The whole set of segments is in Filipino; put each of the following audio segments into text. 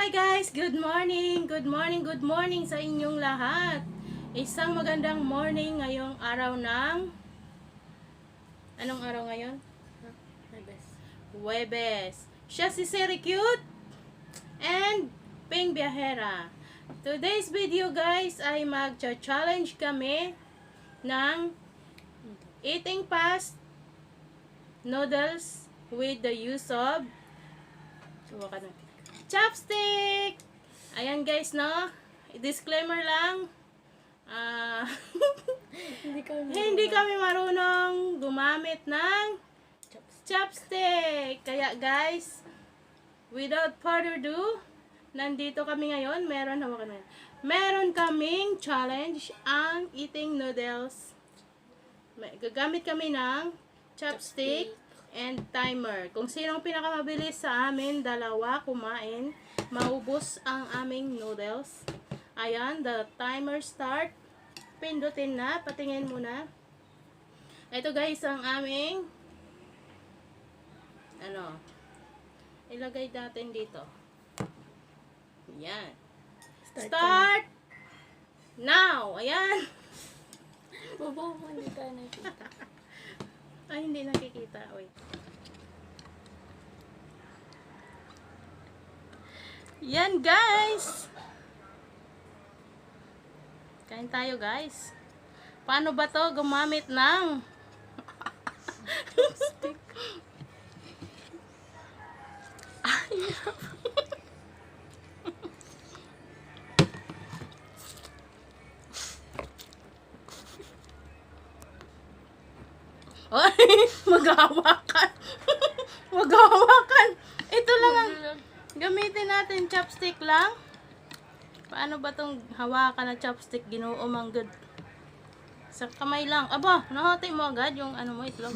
Hi guys! Good morning! Good morning! Good morning sa inyong lahat! Isang magandang morning ngayong araw ng... Anong araw ngayon? Huwebes. Siya si Seri Cute and PingByahera. Today's video guys ay mag-challenge kami ng eating fast noodles with the use of Chopstick! Ayan guys, no? Disclaimer lang. Hindi kami marunong gumamit ng chopstick. Kaya guys, without further ado, nandito kami ngayon. Meron kaming challenge ang eating noodles. Gagamit kami ng chopstick and timer. Kung sinong pinakamabilis sa amin, dalawa kumain, maubos ang aming noodles. Ayan, the timer start. Pindutin na, patingin muna. Ito guys, ang aming ilagay natin dito. Ayan. Start now. Ayan. Baba mo, hindi tayo nakikita. Ay, hindi nakikita. Wait. Yan, guys. Kain tayo, guys. Paano ba to gumamit ng stick? Ay, maghahawakan. Maghahawakan. Ito lang ang gamitin natin, chopstick lang. Paano ba tong hawakan na chopstick? Ginoo mang good. Sa kamay lang. Aba, nahati mo agad yung ano mo, itlog.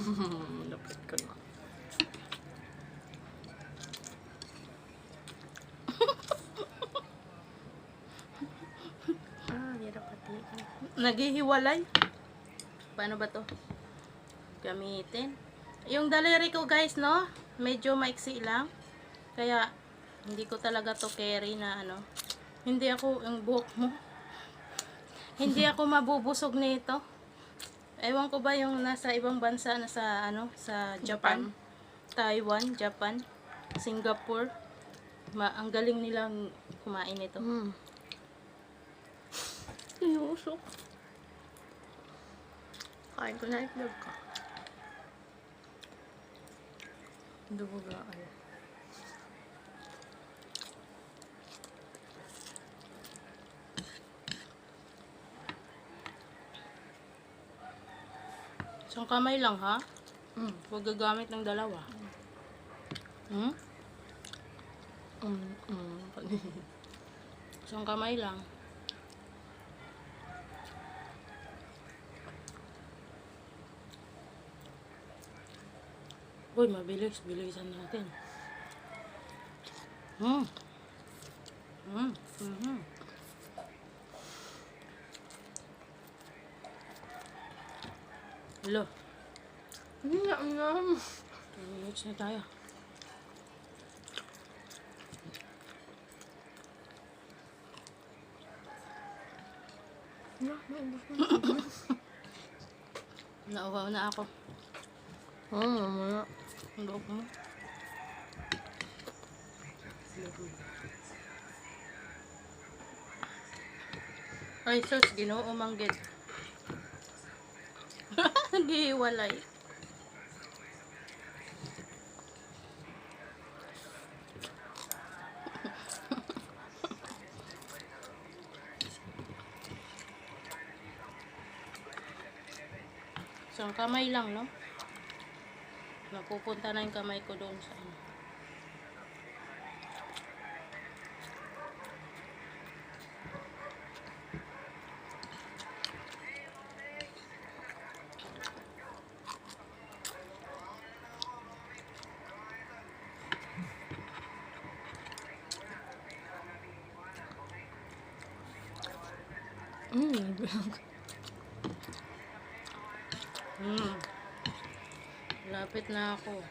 Lapit ko na. Hirap pati. Naghihiwalay. Paano ba to gamitin? Yung daliri ko guys, no? Medyo maiksi lang. Kaya, hindi ko talaga to carry na ano. Hindi ako, yung buhok mo. Hindi ako mabubusog nito. Ewan ko ba yung nasa ibang bansa, nasa ano, sa Japan, Taiwan, Japan, Singapore. Ang galing nilang kumain nito. Inusok. Kain ko na itlog ka. Dubugaan. Isang kamay lang, ha? Huwag gagamit ng dalawa. Isang kamay lang. Uy, mabilis. Bilisan natin. Hello. Hindi na, 2 minutes na tayo. Nauhaw na ako. Mamaya. Ang loob mo. Ay, sus, Ginoo manggit. Naghihiwalay. Isang kamay lang, no? Napupunta na yung kamay ko doon sa ano. Lapit na ako.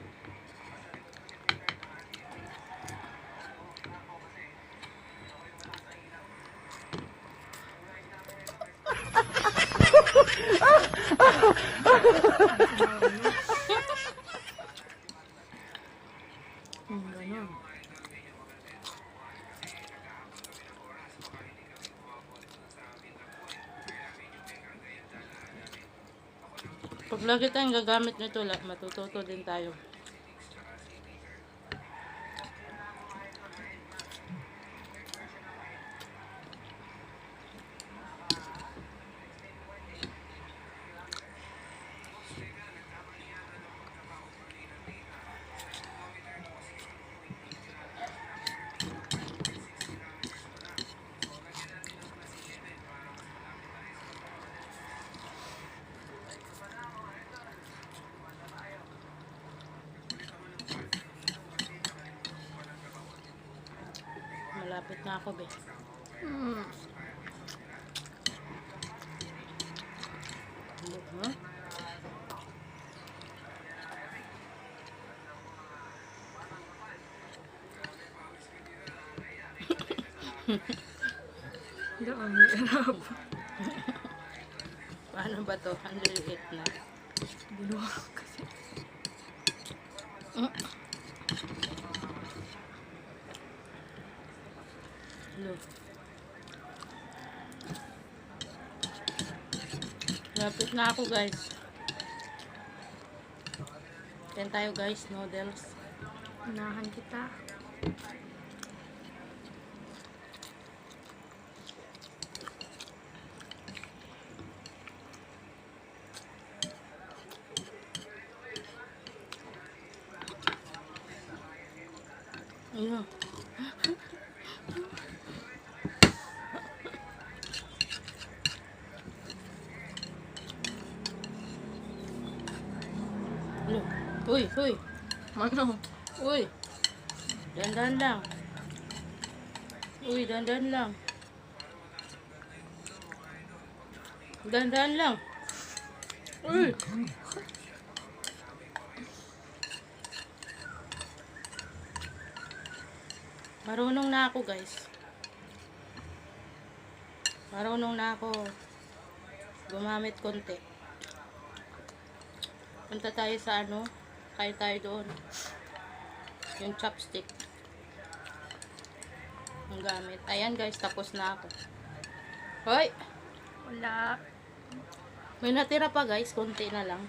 Ganun. Pag lagi tayong gagamit nito, matututo din tayo. Malapit na ako, be. Mm. Huh? Hindi ako mahirap. Paano ba to? Ang liliit na. Binuha ko kasi. Hello. Lapit na ako, guys. Yan tayo, guys. Noodles. Unahan kita. Ayun. Hello. Uy, uy. Ano? Uy. Dandan lang. Uy, dandan lang. Dandan lang. Uy. Marunong na ako, guys. Marunong na ako gumamit konti. Punta tayo sa ano, kain tayo doon. Yung chopstick. Ang gamit. Ayan, guys, tapos na ako. Hoy! Wala. May natira pa, guys. Konti na lang.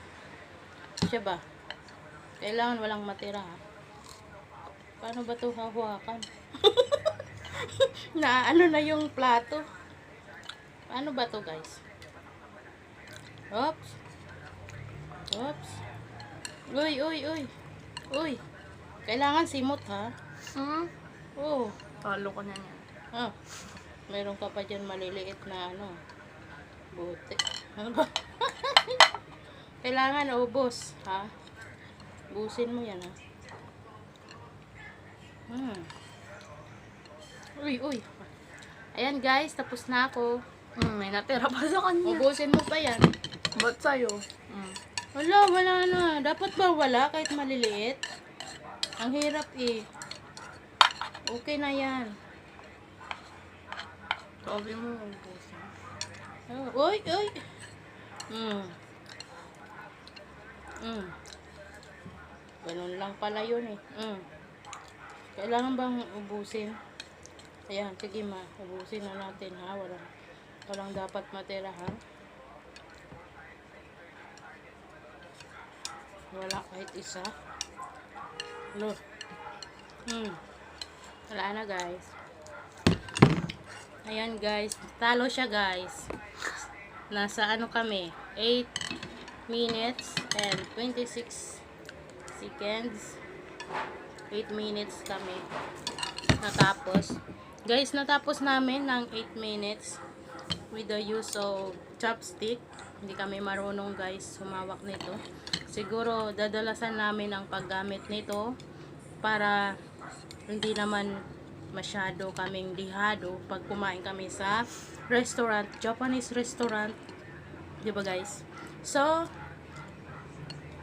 Siya ba? Kailangan walang matira, ha? Paano ba ito hahawakan? Na ano na yung plato. Paano ba to, guys? Oops. Oops. Uy, uy, uy. Uy. Kailangan simot, ha? Hmm? Oh. Talo ko na yan. Ah. Meron ka pa dyan maliliit na ano. Buti. Ano ba? Kailangan ubos, ha? Busin mo yan, ha? Uy, uy. Ayan, guys, tapos na ako. May natira pa sa kanya. Ubusin mo pa yan. Ba't sa'yo? Wala na. Dapat ba wala kahit maliliit? Ang hirap eh. Okay na yan. Sabi mo, ubusin. Uy, uy. Ganun lang pala yun eh. Kailangan bang ubusin? Ayan, sige ma. Ubusin na natin, ha. Walang dapat matira, ha. Wala kahit isa. Lo. Wala na, guys. Ayan, guys. Talo siya, guys. Nasa ano kami? 8 minutes and 26 seconds. 8 minutes kami. Natapos. Guys, natapos namin ng 8 minutes with the use of chopstick. Hindi kami marunong, guys, humawak nito. Siguro dadalasan namin ang paggamit nito para hindi naman masyado kaming lihado pag kumain kami sa restaurant, Japanese restaurant. 'Di ba, guys? So,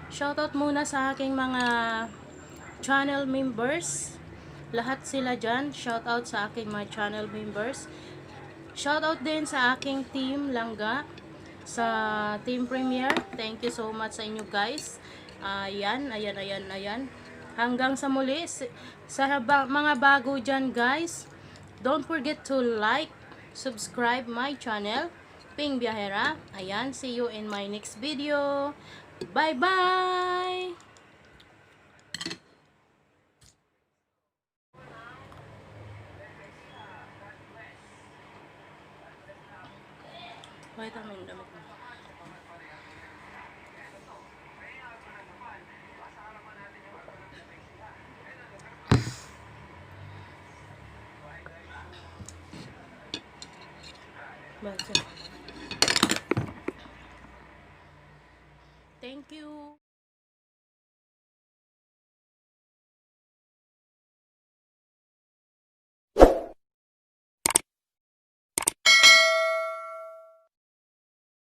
shoutout muna sa aking mga channel members. Lahat sila dyan. Shoutout sa aking mga channel members. Shoutout din sa aking team Langga. sa Team Premier. Thank you so much sa inyo guys. Ayan. Hanggang sa muli, mga bago dyan guys, don't forget to like, subscribe my channel, PingByahera. Ayan, see you in my next video. Bye-bye! Wait a minute, damit mo. Thank you.